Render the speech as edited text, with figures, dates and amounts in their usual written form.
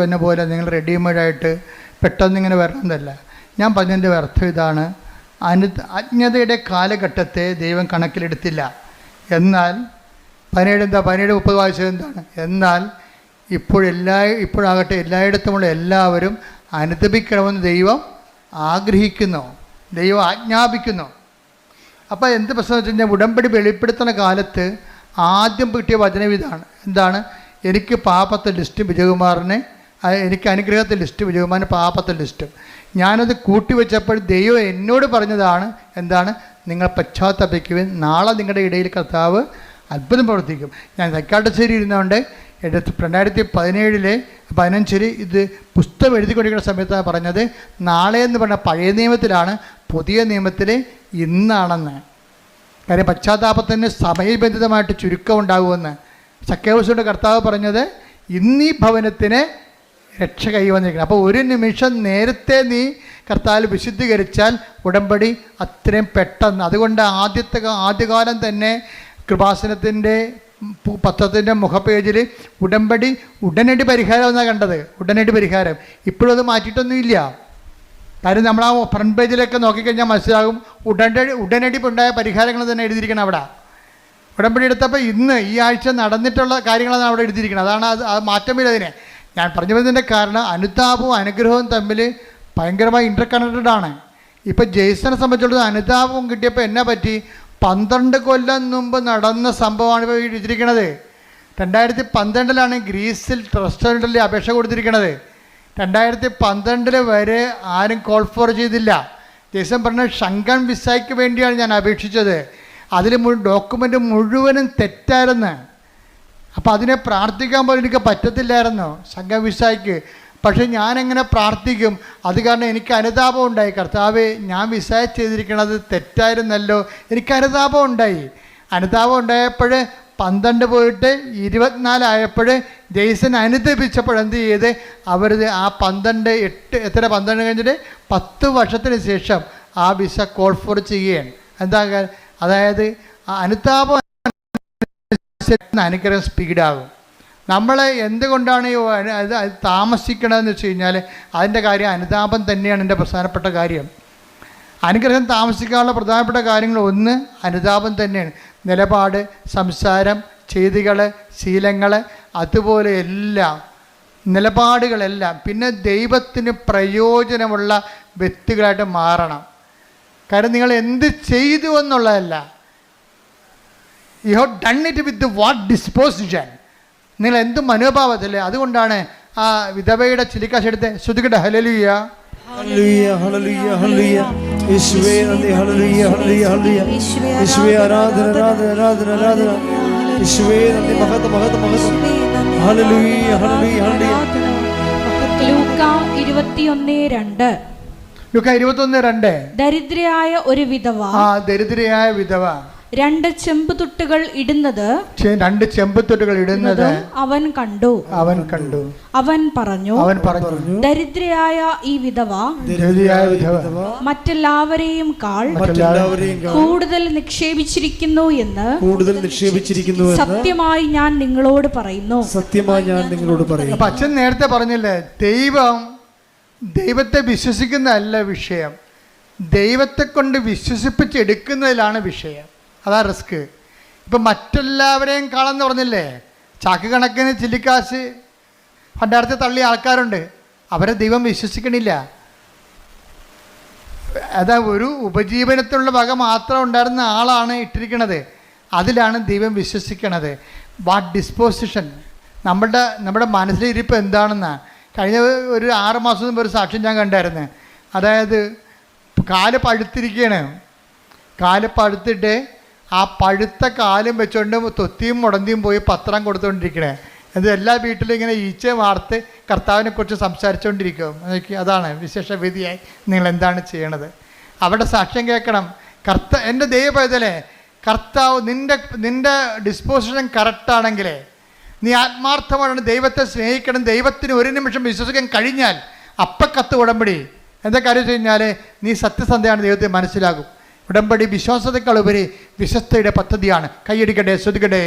വന്ന പോലെ നിങ്ങൾ റെഡിമെയ്ഡായിട്ട് പെട്ടെന്നിങ്ങനെ വരണമെന്നല്ല. ഞാൻ പറഞ്ഞതിൻ്റെ അർത്ഥം ഇതാണ്, അജ്ഞതയുടെ കാലഘട്ടത്തെ ദൈവം കണക്കിലെടുത്തില്ല. എന്നാൽ 17:30 വായിച്ചത് എന്താണ്? എന്നാൽ ഇപ്പോഴാകട്ടെ എല്ലായിടത്തുമുള്ള എല്ലാവരും അനുദപിക്കണമെന്ന് ദൈവം ആഗ്രഹിക്കുന്നു, ദൈവം ആജ്ഞാപിക്കുന്നു. അപ്പോൾ എന്ത് പ്രശ്നം വെച്ച് കഴിഞ്ഞാൽ, ഉടമ്പടി വെളിപ്പെടുത്തുന്ന കാലത്ത് ആദ്യം കിട്ടിയ വചനം ഇതാണ്. എന്താണ്? എനിക്ക് പാപത്തെ ലിസ്റ്റ് വിജയകുമാറിന്, എനിക്ക് അനുഗ്രഹത്തെ ലിസ്റ്റ് വിജയകുമാറിന് പാപത്തെ ലിസ്റ്റും. ഞാനത് കൂട്ടിവെച്ചപ്പോൾ ദൈവം എന്നോട് പറഞ്ഞതാണ് എന്താണ്? നിങ്ങൾ പശ്ചാത്തപിക്കുവിൻ, നാളെ നിങ്ങളുടെ ഇടയിൽ കർത്താവ് അത്ഭുതം പ്രവർത്തിക്കും. ഞാൻ തൈക്കാട്ടുശ്ശേരി ഇരുന്നുകൊണ്ട് 2015 ഇത് പുസ്തകം എഴുതിക്കൊണ്ടിരിക്കുന്ന സമയത്താണ് പറഞ്ഞത്, നാളെ എന്ന് പറഞ്ഞ പഴയ നിയമത്തിലാണ്, പുതിയ നിയമത്തിൽ ഇന്നാണെന്ന്. കാര്യം പശ്ചാത്താപത്തിന് സമയബന്ധിതമായിട്ട് ചുരുക്കം ഉണ്ടാകുമെന്ന്. സക്കേവൂസിൻ്റെ കർത്താവ് പറഞ്ഞത് ഇന്നീ ഭവനത്തിന് രക്ഷ കൈവന്നിരിക്കണം. അപ്പോൾ ഒരു നിമിഷം നേരത്തെ നീ കർത്താവിൽ വിശുദ്ധീകരിച്ചാൽ ഉടമ്പടി അത്രയും പെട്ടെന്ന്. അതുകൊണ്ട് ആദ്യകാലം തന്നെ കൃപാസനത്തിൻ്റെ പത്രത്തിൻ്റെ മുഖപേജിൽ ഉടമ്പടി ഉടനടി പരിഹാരം എന്നാണ് കണ്ടത്. ഉടനടി പരിഹാരം. ഇപ്പോഴും അത് മാറ്റിയിട്ടൊന്നുമില്ല. കാര്യം നമ്മൾ ആ ഫ്രണ്ട് പേജിലൊക്കെ നോക്കിക്കഴിഞ്ഞാൽ മനസ്സിലാകും ഉടനടി ഉണ്ടായ പരിഹാരങ്ങൾ തന്നെ എഴുതിയിരിക്കണം അവിടെ. ഉടമ്പടി എടുത്തപ്പോൾ ഇന്ന് ഈ ആഴ്ച നടന്നിട്ടുള്ള കാര്യങ്ങളാണ് അവിടെ എഴുതിയിരിക്കുന്നത്. അതാണ് അത് മാറ്റമില്ല. അതിനെ ഞാൻ പറഞ്ഞു വരുന്നതിൻ്റെ കാരണം അനുതാപവും അനുഗ്രഹവും തമ്മിൽ ഭയങ്കരമായി ഇൻ്റർ കണക്റ്റഡ് ആണ്. ഇപ്പം ജെയ്സനെ സംബന്ധിച്ചിടത്തോളം അനുതാപവും കിട്ടിയപ്പോൾ എന്നാ പറ്റി? 12 കൊല്ലം മുമ്പ് നടന്ന സംഭവമാണ് ഇപ്പോൾ എഴുതിയിരിക്കുന്നത്. 2012 ഗ്രീസിൽ റെസ്റ്റോറൻറ്റിൽ അപേക്ഷ കൊടുത്തിരിക്കുന്നത്. 2012 വരെ ആരും കോൾ ഫോർ ചെയ്തില്ല. ജെയ്സൺ പറഞ്ഞ ഷങ്കൻ വിസയ്ക്ക് വേണ്ടിയാണ് ഞാൻ അപേക്ഷിച്ചത്. അതിൽ ഡോക്യുമെൻ്റ് മുഴുവനും തെറ്റായിരുന്നു. അപ്പോൾ അതിനെ പ്രാർത്ഥിക്കാൻ പോലും എനിക്ക് പറ്റത്തില്ലായിരുന്നു ഷങ്കൻ വിസയ്ക്ക്. പക്ഷേ ഞാനെങ്ങനെ പ്രാർത്ഥിക്കും? അത് കാരണം എനിക്ക് അനുതാപം ഉണ്ടായി. കർത്താവേ, ഞാൻ വിസ ചെയ്തിരിക്കുന്നത് തെറ്റായിരുന്നല്ലോ. എനിക്ക് അനുതാപം ഉണ്ടായി. അനുതാപം ഉണ്ടായപ്പോൾ 12 പോയിട്ട് 24 ആയപ്പോൾ ജെയ്സൺ അനുദപിച്ചപ്പോൾ എന്ത് ചെയ്ത് അവർ ആ 12 കഴിഞ്ഞിട്ട് 10 വർഷത്തിന് ശേഷം ആ വിസ കോൾ ഫോർ ചെയ്യുകയാണ്. എന്താ? അതായത് ആ അനുതാപം അനുഗ്രഹം സ്പീഡാകും. നമ്മൾ എന്തുകൊണ്ടാണ് താമസിക്കണമെന്ന് വെച്ച് കഴിഞ്ഞാൽ അതിൻ്റെ കാര്യം അനുതാപം തന്നെയാണ് എൻ്റെ പ്രധാനപ്പെട്ട കാര്യം. അനുഗ്രഹം താമസിക്കാനുള്ള പ്രധാനപ്പെട്ട കാര്യങ്ങൾ ഒന്ന് അനുതാപം തന്നെയാണ്. നിലപാട്, സംസാരം, ചെയ്തികൾ, ശീലങ്ങൾ, അതുപോലെ എല്ലാം നിലപാടുകളെല്ലാം. പിന്നെ ദൈവത്തിന് പ്രയോജനമുള്ള വ്യക്തികളായിട്ട് മാറണം. കാരണം നിങ്ങൾ എന്ത് ചെയ്തു എന്നുള്ളതല്ല, you have done it with what disposition. നിങ്ങൾ എന്ത് മനോഭാവത്തിൽ. അതുകൊണ്ടാണ് ആ വിധവയുടെ ചിലിക്കാശെടുത്ത് ശ്രുതികട്ടെ ഹല്ലേലൂയ ഹല്ലേലൂയ ഹല്ലേലൂയ ഹല്ലേലൂയ യേശുവേ നന്ദി ഹല്ലേലൂയ ഹല്ലേലൂയ ഹല്ലേലൂയ യേശുവേ ആരാധന ആരാധന ആരാധന ആരാധന യേശുവേ നന്ദി മഹത്വം മഹത്വം മഹത്വം ഹല്ലേലൂയ ഹല്ലേലൂയ ഹല്ലേലൂയ. ലൂക്ക 21:2 ലൂക്ക 21:2 ദരിദ്രയായ ഒരു വിധവ, ദരിദ്രയായ വിധവ 2 ചെമ്പുതുട്ടുകൾ ഇടുന്നത് അവൻ കണ്ടു. അവൻ പറഞ്ഞു, ദരിദ്രയായ ഈ വിധവ മറ്റെല്ലാവരെയും കൂടുതൽ നിക്ഷേപിച്ചിരിക്കുന്നു എന്ന് സത്യമായി ഞാൻ നിങ്ങളോട് പറയുന്നു. അപ്പൊ അച്ഛൻ നേരത്തെ പറഞ്ഞില്ലേ, ദൈവത്തെ വിശ്വസിക്കുന്നതല്ല വിഷയം, ദൈവത്തെ കൊണ്ട് വിശ്വസിപ്പിച്ചെടുക്കുന്നതിലാണ് വിഷയം. അതാ റിസ്ക്. ഇപ്പം മറ്റെല്ലാവരെയും കാണുമെന്ന് പറഞ്ഞില്ലേ, ചാക്ക് കണക്കിന് ചില്ലിക്കാശ് ഭണ്ഡാരത്തെ തള്ളിയ ആൾക്കാരുണ്ട്. അവരെ ദൈവം വിശ്വസിക്കണില്ല. അതാ ഒരു ഉപജീവനത്തിനുള്ള വക മാത്രം ഉണ്ടായിരുന്ന ആളാണ് ഇട്ടിരിക്കുന്നത്. അതിലാണ് ദൈവം വിശ്വസിക്കണത്. വാട്ട് ഡിസ്പോസിഷൻ, നമ്മുടെ മനസ്സിലിരിപ്പ് എന്താണെന്നാണ്. കഴിഞ്ഞ ഒരു 6 മാസം മുമ്പ് ഒരു സാക്ഷ്യം ഞാൻ കണ്ടായിരുന്നു. അതായത് കാല് പഴുത്തിരിക്കുകയാണ്. കാല് പഴുത്തിട്ട് ആ പഴുത്ത കാലും വെച്ചുകൊണ്ട് തൊത്തിയും മുടന്തിയും പോയി പത്രം കൊടുത്തുകൊണ്ടിരിക്കണേ. അത് എല്ലാ വീട്ടിലും ഇങ്ങനെ ഈച്ച വാർത്ത് കർത്താവിനെ കുറിച്ച് സംസാരിച്ചുകൊണ്ടിരിക്കും. അതാണ് വിശേഷവിധിയായി നിങ്ങൾ എന്താണ് ചെയ്യണത്? അവിടെ സാക്ഷ്യം കേൾക്കണം. എൻ്റെ ദൈവപൈതലേ, കർത്താവ് നിൻ്റെ ഡിസ്പോസിഷൻ കറക്റ്റാണെങ്കിലേ, നീ ആത്മാർത്ഥമാണ് ദൈവത്തെ സ്നേഹിക്കണം, ദൈവത്തിന് ഒരു നിമിഷം വിശ്വസിക്കാൻ കഴിഞ്ഞാൽ അപ്പം കത്ത് ഉടമ്പടി. എന്താ കാര്യം വെച്ച് കഴിഞ്ഞാൽ നീ സത്യസന്ധയാണ്, ദൈവത്തെ മനസ്സിലാകും. ഉടമ്പടി വിശ്വാസത്തെക്കാളുപരി വിശ്വസ്തയുടെ പദ്ധതിയാണ്. കൈയടിക്കട്ടെ, ശ്രുതിക്കട്ടെ.